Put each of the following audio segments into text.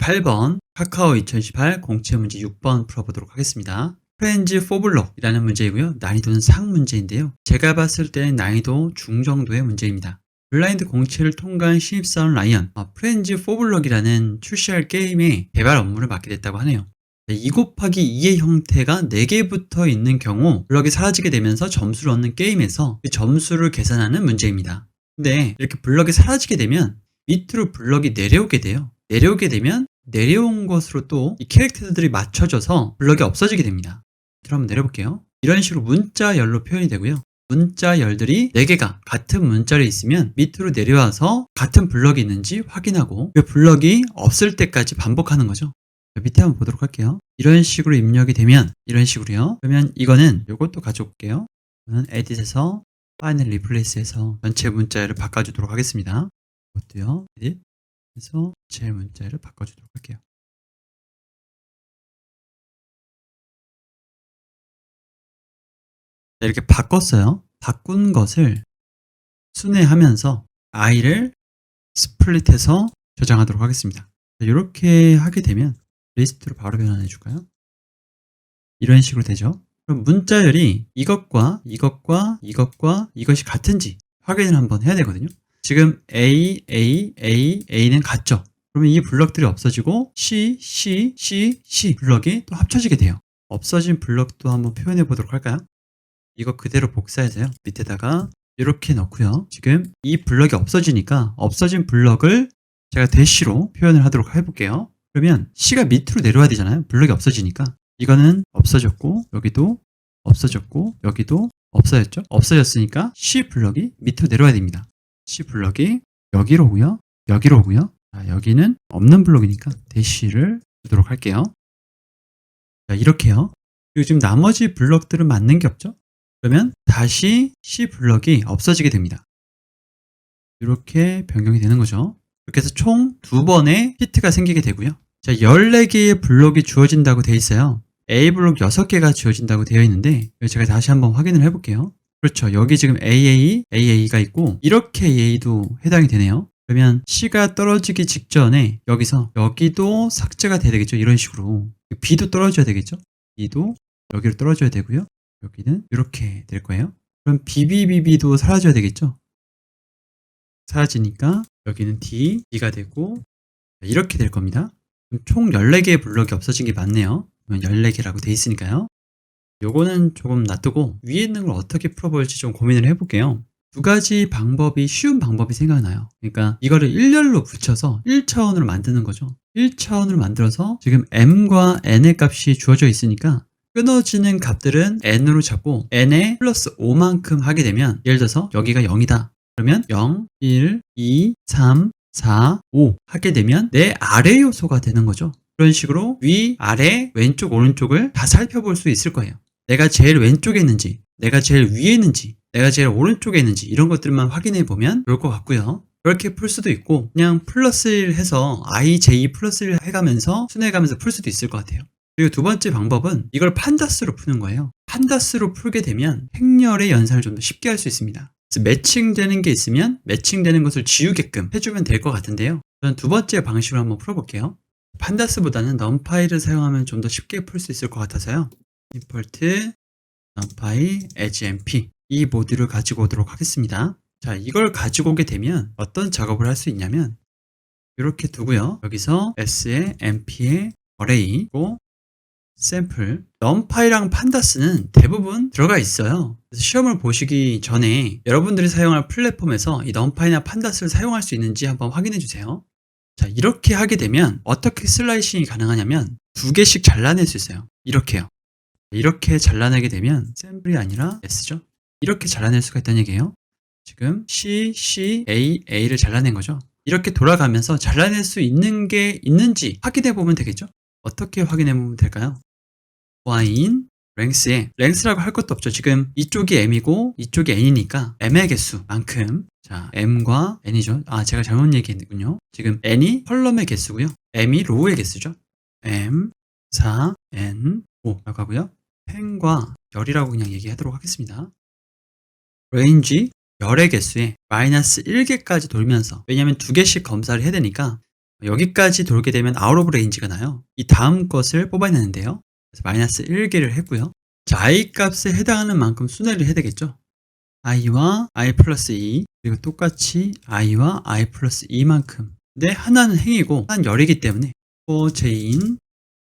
8번 카카오 2018 공채 문제 6번 풀어보도록 하겠습니다. 프렌즈 포블럭이라는 문제이고요. 난이도는 상 문제인데요. 제가 봤을 때는 난이도 중정도의 문제입니다. 블라인드 공채를 통과한 신입사원 라이언, 프렌즈 포블럭이라는 출시할 게임의 개발 업무를 맡게 됐다고 하네요. 2 곱하기 2의 형태가 4개 붙어 있는 경우 블럭이 사라지게 되면서 점수를 얻는 게임에서 그 점수를 계산하는 문제입니다. 근데 이렇게 블럭이 사라지게 되면 밑으로 블럭이 내려오게 돼요. 내려오게 되면 내려온 것으로 또 이 캐릭터들이 맞춰져서 블럭이 없어지게 됩니다. 그럼 한번 내려볼게요. 이런 식으로 문자열로 표현이 되고요. 문자열들이 4개가 같은 문자열에 있으면 밑으로 내려와서 같은 블럭이 있는지 확인하고 그 블럭이 없을 때까지 반복하는 거죠. 밑에 한번 보도록 할게요. 이런 식으로 입력이 되면 이런 식으로요. 그러면 이거는 이것도 가져올게요. 저는 에딧에서 파인을 리플레이스해서 전체 문자열을 바꿔주도록 하겠습니다. 이것도요. 에딧 해서 제 문자열을 바꿔주도록 할게요. 이렇게 바꿨어요. 바꾼 것을 순회하면서 i를 스플릿해서 저장하도록 하겠습니다. 이렇게 하게 되면 리스트로 바로 변환해 줄까요? 이런 식으로 되죠. 그럼 문자열이 이것과 이것과 이것과 이것이 같은지 확인을 한번 해야 되거든요. 지금 A는 같죠? 그러면 이 블럭들이 없어지고 C 블럭이 또 합쳐지게 돼요. 없어진 블럭도 한번 표현해 보도록 할까요? 이거 그대로 복사해서요. 밑에다가 이렇게 넣고요. 지금 이 블럭이 없어지니까 없어진 블럭을 제가 대시로 표현을 하도록 해볼게요. 그러면 C가 밑으로 내려와야 되잖아요. 블럭이 없어지니까. 이거는 없어졌고 여기도 없어졌고 여기도 없어졌죠. 없어졌으니까 C 블럭이 밑으로 내려와야 됩니다. C 블럭이 여기로 오고요. 여기로 오고요. 자, 여기는 없는 블럭이니까 대시를 주도록 할게요. 자, 이렇게요. 그리고 지금 나머지 블럭들은 맞는 게 없죠. 그러면 다시 C 블럭이 없어지게 됩니다. 이렇게 변경이 되는 거죠. 이렇게 해서 총 2번의 히트가 생기게 되고요. 자, 14개의 블럭이 주어진다고 되어 있어요. A 블록 6개가 주어진다고 되어 있는데 제가 다시 한번 확인을 해볼게요. 그렇죠. 여기 지금 AA가 있고 이렇게 AA도 해당이 되네요. 그러면 C가 떨어지기 직전에 여기도 삭제가 돼야 되겠죠. 이런 식으로 B도 떨어져야 되겠죠. B도 여기로 떨어져야 되고요. 여기는 이렇게 될 거예요. 그럼 BBBB도 사라져야 되겠죠. 사라지니까 여기는 D가 되고 이렇게 될 겁니다. 그럼 총 14개의 블럭이 없어진 게 맞네요. 14개라고 돼 있으니까요. 요거는 조금 놔두고 위에 있는 걸 어떻게 풀어볼지 좀 고민을 해볼게요. 2가지 방법이 쉬운 방법이 생각나요. 그러니까 이거를 일렬로 붙여서 1차원으로 만드는 거죠. 1차원으로 만들어서 지금 m과 n의 값이 주어져 있으니까 끊어지는 값들은 n으로 잡고 n에 플러스 5만큼 하게 되면 예를 들어서 여기가 0이다. 그러면 0, 1, 2, 3, 4, 5 하게 되면 내 아래 요소가 되는 거죠. 그런 식으로 위, 아래, 왼쪽, 오른쪽을 다 살펴볼 수 있을 거예요. 내가 제일 왼쪽에 있는지, 내가 제일 위에 있는지, 내가 제일 오른쪽에 있는지 이런 것들만 확인해 보면 좋을 것 같고요. 그렇게 풀 수도 있고 그냥 플러스 1 해서 ij 플러스 1 해가면서 순회해가면서 풀 수도 있을 것 같아요. 그리고 2번째 방법은 이걸 판다스로 푸는 거예요. 판다스로 풀게 되면 행렬의 연산을 좀 더 쉽게 할 수 있습니다. 그래서 매칭되는 게 있으면 매칭되는 것을 지우게끔 해주면 될 것 같은데요. 저는 2번째 방식으로 한번 풀어볼게요. 판다스보다는 numPy를 사용하면 좀 더 쉽게 풀 수 있을 것 같아서요. import numpy as mp 이 모듈을 가지고 오도록 하겠습니다. 자, 이걸 가지고 오게 되면 어떤 작업을 할 수 있냐면 이렇게 두고요. 여기서 s에 mp에 array고 샘플 numpy랑 판다스는 대부분 들어가 있어요. 그래서 시험을 보시기 전에 여러분들이 사용할 플랫폼에서 이 numpy나 판다스를 사용할 수 있는지 한번 확인해 주세요. 자, 이렇게 하게 되면 어떻게 슬라이싱이 가능하냐면 2개씩 잘라낼 수 있어요. 이렇게요. 이렇게 잘라내게 되면 샘플이 아니라 s죠. 이렇게 잘라낼 수가 있다는 얘기예요. 지금 A를 잘라낸 거죠. 이렇게 돌아가면서 잘라낼 수 있는 게 있는지 확인해 보면 되겠죠. 어떻게 확인해 보면 될까요? y인 length에 length라고 할 것도 없죠. 지금 이쪽이 m이고 이쪽이 n이니까 m의 개수만큼 자 m과 n이죠. 제가 잘못 얘기했군요. 지금 n이 컬럼의 개수고요. m이 로우의 개수죠. m, 4, n, 5라고 하고요. 펜과 열이라고 그냥 얘기하도록 하겠습니다. range 열의 개수에 마이너스 1개까지 돌면서 왜냐하면 2개씩 검사를 해야 되니까 여기까지 돌게 되면 아웃 오브 레인지가 나요. 이 다음 것을 뽑아내는데요. 그래서 마이너스 1개를 했고요. 자, i 값에 해당하는 만큼 순회를 해야 되겠죠. i와 i 플러스 2 그리고 똑같이 i와 i 플러스 2만큼. 근데 하나는 행이고 하나는 열이기 때문에 for j인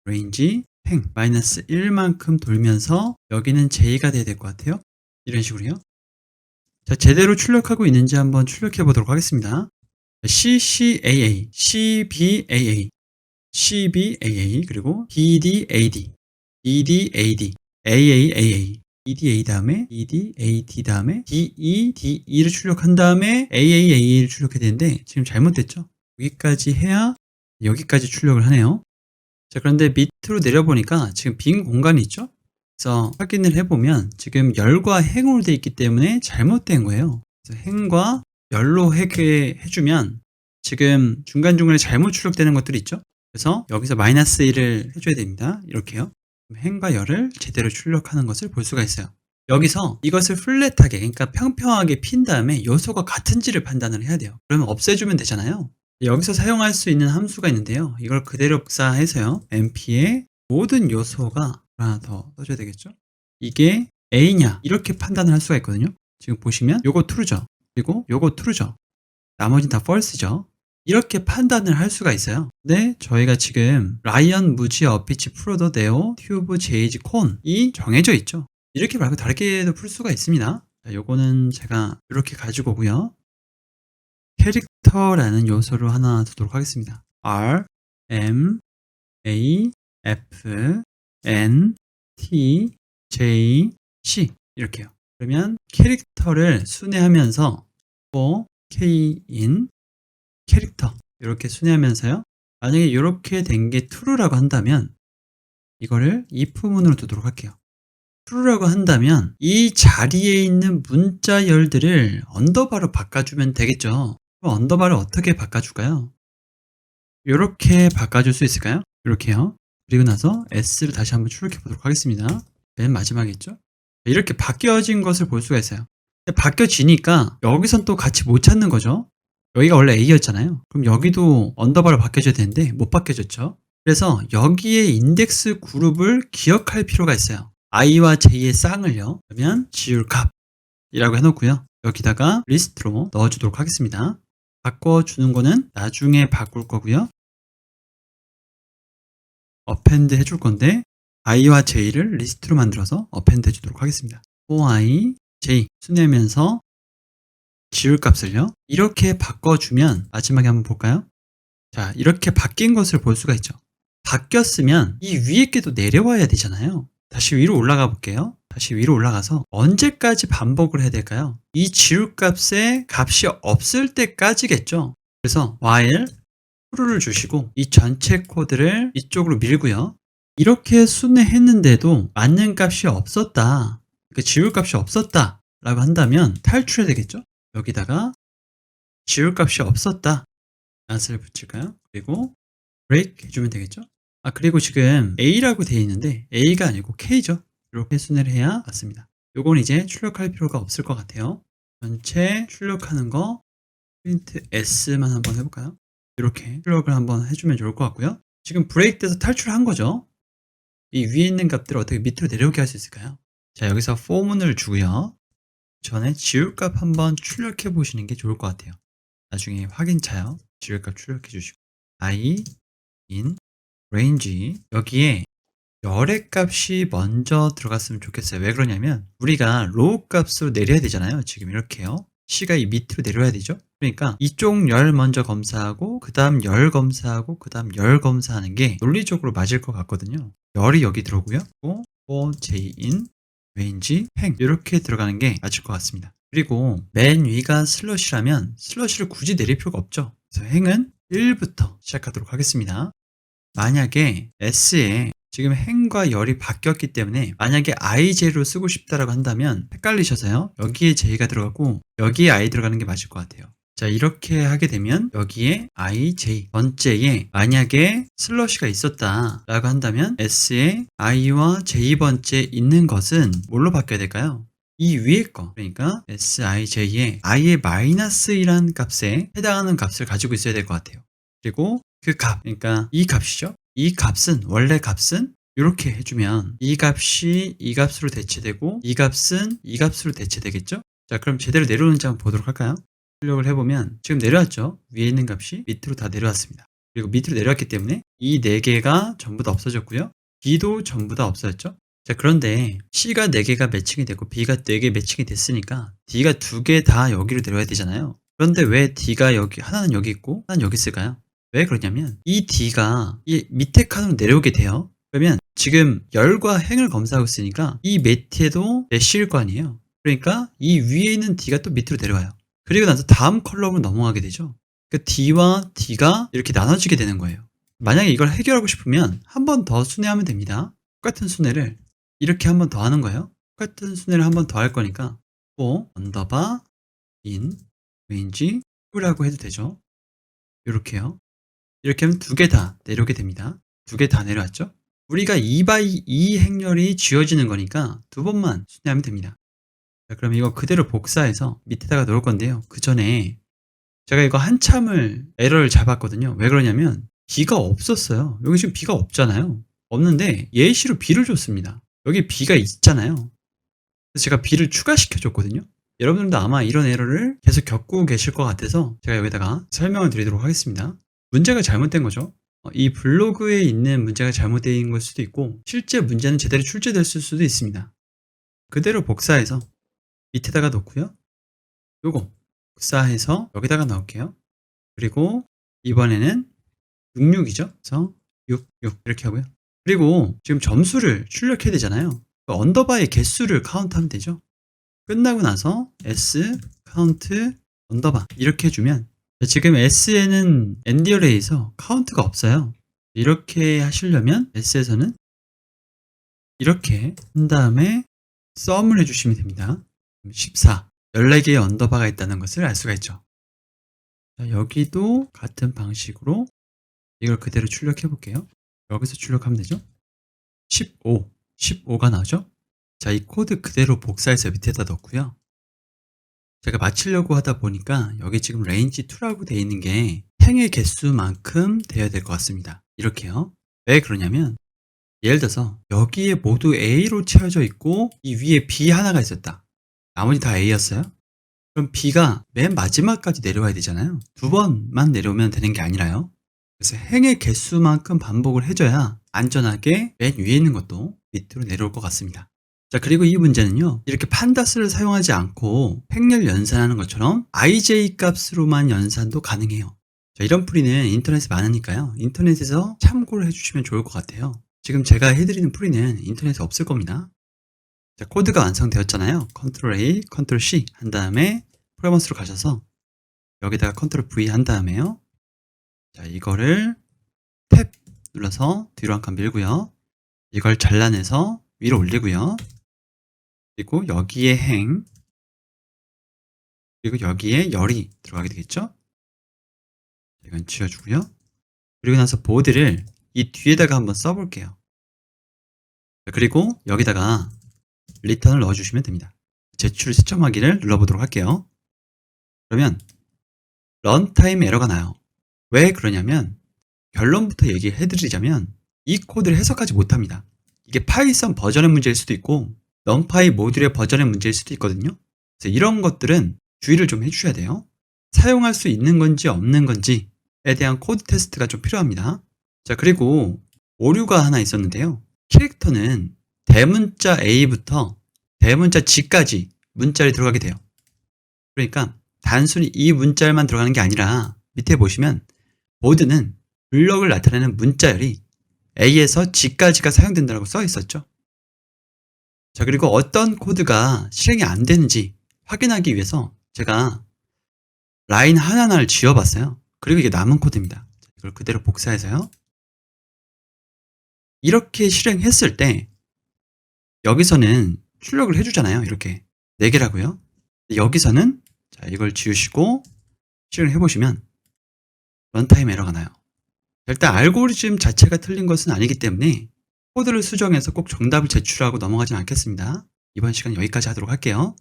range 행 마이너스 1만큼 돌면서 여기는 j가 돼야 될 것 같아요. 이런 식으로요. 자, 제대로 출력하고 있는지 한번 출력해 보도록 하겠습니다. CCAA, CBAA, CBAA, 그리고 DDAD, DDAD, AAAA, EDA 다음에 EDAD 다음에 DEDE를 출력한 다음에 AAAA를 출력해야 되는데 지금 잘못됐죠? 여기까지 해야 여기까지 출력을 하네요. 자, 그런데 밑으로 내려보니까 지금 빈 공간이 있죠? 그래서 확인을 해보면 지금 열과 행으로 되어 있기 때문에 잘못된 거예요. 그래서 행과 열로 해주면 지금 중간중간에 잘못 출력되는 것들이 있죠? 그래서 여기서 마이너스 1을 해줘야 됩니다. 이렇게요. 행과 열을 제대로 출력하는 것을 볼 수가 있어요. 여기서 이것을 플랫하게, 그러니까 평평하게 핀 다음에 요소가 같은지를 판단을 해야 돼요. 그러면 없애주면 되잖아요. 여기서 사용할 수 있는 함수가 있는데요. 이걸 그대로 복사해서요. np의 모든 요소가 하나 더 써줘야 되겠죠? 이게 A냐 이렇게 판단을 할 수가 있거든요. 지금 보시면 요거 true죠. 그리고 요거 true죠. 나머지는 다 false죠. 이렇게 판단을 할 수가 있어요. 근데 저희가 지금 라이언, 무지, 어피치, 프로더, 네오, 튜브, 제이지, 콘이 정해져 있죠. 이렇게 말고 다르게도 풀 수가 있습니다. 자, 요거는 제가 이렇게 가지고 오고요. 캐릭터라는 요소를 하나 두도록 하겠습니다. R, M, A, F, N, T, J, C 이렇게요. 그러면 캐릭터를 순회하면서 for K인 캐릭터 이렇게 순회하면서요. 만약에 이렇게 된 게 true라고 한다면 이거를 if문으로 두도록 할게요. true라고 한다면 이 자리에 있는 문자 열들을 언더바로 바꿔주면 되겠죠. 그럼 언더바를 어떻게 바꿔줄까요? 이렇게 바꿔줄 수 있을까요? 이렇게요. 그리고 나서 s를 다시 한번 출력해 보도록 하겠습니다. 맨 마지막이겠죠? 이렇게 바뀌어진 것을 볼 수가 있어요. 바뀌어지니까 여기선 또 같이 못 찾는 거죠. 여기가 원래 A였잖아요. 그럼 여기도 언더바로 바뀌어져야 되는데 못 바뀌어졌죠. 그래서 여기에 인덱스 그룹을 기억할 필요가 있어요. i와 j의 쌍을요. 그러면 지울 값이라고 해놓고요. 여기다가 리스트로 넣어주도록 하겠습니다. 바꿔주는 거는 나중에 바꿀 거고요. append 해줄 건데 i와 j를 리스트로 만들어서 append 해주도록 하겠습니다. for i, j 순회하면서 지울 값을요. 이렇게 바꿔주면 마지막에 한번 볼까요? 자, 이렇게 바뀐 것을 볼 수가 있죠. 바뀌었으면 이 위에 게도 내려와야 되잖아요. 다시 위로 올라가 볼게요. 다시 위로 올라가서 언제까지 반복을 해야 될까요? 이 지울 값에 값이 없을 때까지겠죠. 그래서 while true를 주시고 이 전체 코드를 이쪽으로 밀고요. 이렇게 순회했는데도 맞는 값이 없었다. 그러니까 지울 값이 없었다 라고 한다면 탈출해야 되겠죠. 여기다가 지울 값이 없었다 낫을 붙일까요? 그리고 break 해주면 되겠죠. 그리고 지금 A라고 되어 있는데 A가 아니고 K죠. 이렇게 순회를 해야 맞습니다. 요건 이제 출력할 필요가 없을 것 같아요. 전체 출력하는 거 print S만 한번 해볼까요? 이렇게 출력을 한번 해주면 좋을 것 같고요. 지금 브레이크 돼서 탈출한 거죠. 이 위에 있는 값들을 어떻게 밑으로 내려오게 할 수 있을까요? 자, 여기서 for문을 주고요. 전에 지울값 한번 출력해 보시는 게 좋을 것 같아요. 나중에 확인차요. 지울값 출력해 주시고 i in range 여기에 열의 값이 먼저 들어갔으면 좋겠어요. 왜 그러냐면 우리가 로우 값으로 내려야 되잖아요. 지금 이렇게요. C가 이 밑으로 내려야 되죠. 그러니까 이쪽 열 먼저 검사하고 그 다음 열 검사하고 그 다음 열 검사하는 게 논리적으로 맞을 것 같거든요. 열이 여기 들어오고요. 또 for j in range 행 이렇게 들어가는 게 맞을 것 같습니다. 그리고 맨 위가 슬러시라면 슬러시를 굳이 내릴 필요가 없죠. 그래서 행은 1부터 시작하도록 하겠습니다. 만약에 S에 지금 행과 열이 바뀌었기 때문에 만약에 IJ로 쓰고 싶다라고 한다면 헷갈리셔서요. 여기에 J가 들어가고 여기에 I 들어가는 게 맞을 것 같아요. 자, 이렇게 하게 되면 여기에 IJ 번째에 만약에 슬러시가 있었다 라고 한다면 S에 I와 J 번째 있는 것은 뭘로 바뀌어야 될까요? 이 위에 거, 그러니까 SIJ에 I의 -1이란 값에 해당하는 값을 가지고 있어야 될 것 같아요. 그리고 그 값, 그러니까 이 값이죠. 이 값은 원래 값은 이렇게 해주면 이 값이 이 값으로 대체되고 이 값은 이 값으로 대체되겠죠. 자, 그럼 제대로 내려오는지 한번 보도록 할까요? 출력을 해보면 지금 내려왔죠. 위에 있는 값이 밑으로 다 내려왔습니다. 그리고 밑으로 내려왔기 때문에 이 4개가 전부 다 없어졌고요. B도 전부 다 없어졌죠. 자, 그런데 C가 4개가 매칭이 됐고 B가 4개 매칭이 됐으니까 D가 2개 다 여기로 내려와야 되잖아요. 그런데 왜 D가 여기, 하나는 여기 있고 하나는 여기 있을까요? 왜 그러냐면 이 D가 이 밑에 칸으로 내려오게 돼요. 그러면 지금 열과 행을 검사하고 있으니까 이 매트에도 대시일 거 아니에요. 그러니까 이 위에 있는 D가 또 밑으로 내려와요. 그리고 나서 다음 컬럼으로 넘어가게 되죠. 그 D와 D가 이렇게 나눠지게 되는 거예요. 만약에 이걸 해결하고 싶으면 한 번 더 순회하면 됩니다. 똑같은 순회를 이렇게 한 번 더 하는 거예요. 똑같은 순회를 한 번 더 할 거니까 for 언더바 in range 2라고 해도 되죠. 이렇게요. 이렇게 하면 2개 다 내려오게 됩니다. 2개 다 내려왔죠? 우리가 2x2 행렬이 지워지는 거니까 2번만 순회하면 됩니다. 자, 그럼 이거 그대로 복사해서 밑에다가 놓을 건데요. 그 전에 제가 이거 한참을 에러를 잡았거든요. 왜 그러냐면 B가 없었어요. 여기 지금 B가 없잖아요. 없는데 예시로 B를 줬습니다. 여기 B가 있잖아요. 그래서 제가 B를 추가시켜 줬거든요. 여러분들도 아마 이런 에러를 계속 겪고 계실 것 같아서 제가 여기다가 설명을 드리도록 하겠습니다. 문제가 잘못된 거죠. 이 블로그에 있는 문제가 잘못된 걸 수도 있고 실제 문제는 제대로 출제됐을 수도 있습니다. 그대로 복사해서 밑에다가 놓고요. 요거 복사해서 여기다가 넣을게요. 그리고 이번에는 66이죠. 그래서 66 이렇게 하고요. 그리고 지금 점수를 출력해야 되잖아요. 그 언더바의 개수를 카운트하면 되죠. 끝나고 나서 s count 언더바 이렇게 해주면 지금 s에는 엔디어레이에서 카운트가 없어요. 이렇게 하시려면 s에서는 이렇게 한 다음에 썸을 해주시면 됩니다. 14 14개의 언더바가 있다는 것을 알 수가 있죠. 자, 여기도 같은 방식으로 이걸 그대로 출력해 볼게요. 여기서 출력하면 되죠. 15가 나오죠. 자, 이 코드 그대로 복사해서 밑에다 넣고요. 제가 맞추려고 하다 보니까 여기 지금 range 2라고 되어 있는 게 행의 개수만큼 되어야 될 것 같습니다. 이렇게요. 왜 그러냐면 예를 들어서 여기에 모두 A로 채워져 있고 이 위에 B 하나가 있었다. 나머지 다 A였어요. 그럼 B가 맨 마지막까지 내려와야 되잖아요. 2번만 내려오면 되는 게 아니라요. 그래서 행의 개수만큼 반복을 해줘야 안전하게 맨 위에 있는 것도 밑으로 내려올 것 같습니다. 자, 그리고 이 문제는요, 이렇게 판다스를 사용하지 않고 행렬 연산하는 것처럼 ij 값으로만 연산도 가능해요. 자, 이런 풀이는 인터넷에 많으니까요, 인터넷에서 참고를 해주시면 좋을 것 같아요. 지금 제가 해드리는 풀이는 인터넷에 없을 겁니다. 자, 코드가 완성되었잖아요. Ctrl A, Ctrl C 한 다음에 프로머스로 가셔서 여기다가 Ctrl V 한 다음에요. 자, 이거를 탭 눌러서 뒤로 한 칸 밀고요. 이걸 잘라내서 위로 올리고요. 그리고 여기에 행, 그리고 여기에 열이 들어가게 되겠죠? 이건 지워주고요. 그리고 나서 보드를 이 뒤에다가 한번 써볼게요. 그리고 여기다가 리턴을 넣어주시면 됩니다. 제출 시점하기를 눌러보도록 할게요. 그러면 런타임 에러가 나요. 왜 그러냐면 결론부터 얘기해드리자면 이 코드를 해석하지 못합니다. 이게 파이썬 버전의 문제일 수도 있고 넘파이 모듈의 버전의 문제일 수도 있거든요. 그래서 이런 것들은 주의를 좀 해주셔야 돼요. 사용할 수 있는 건지 없는 건지에 대한 코드 테스트가 좀 필요합니다. 자, 그리고 오류가 하나 있었는데요. 캐릭터는 대문자 A부터 대문자 G까지 문자를 들어가게 돼요. 그러니까 단순히 이 문자열만 들어가는 게 아니라 밑에 보시면 보드는 블럭을 나타내는 문자열이 A에서 G까지가 사용된다고 써 있었죠. 자, 그리고 어떤 코드가 실행이 안 되는지 확인하기 위해서 제가 라인 하나하나를 지워봤어요. 그리고 이게 남은 코드입니다. 이걸 그대로 복사해서요. 이렇게 실행했을 때 여기서는 출력을 해주잖아요. 이렇게 4개라고요. 여기서는 자, 이걸 지우시고 실행을 해보시면 런타임 에러가 나요. 일단 알고리즘 자체가 틀린 것은 아니기 때문에 코드를 수정해서 꼭 정답을 제출하고 넘어가진 않겠습니다. 이번 시간 여기까지 하도록 할게요.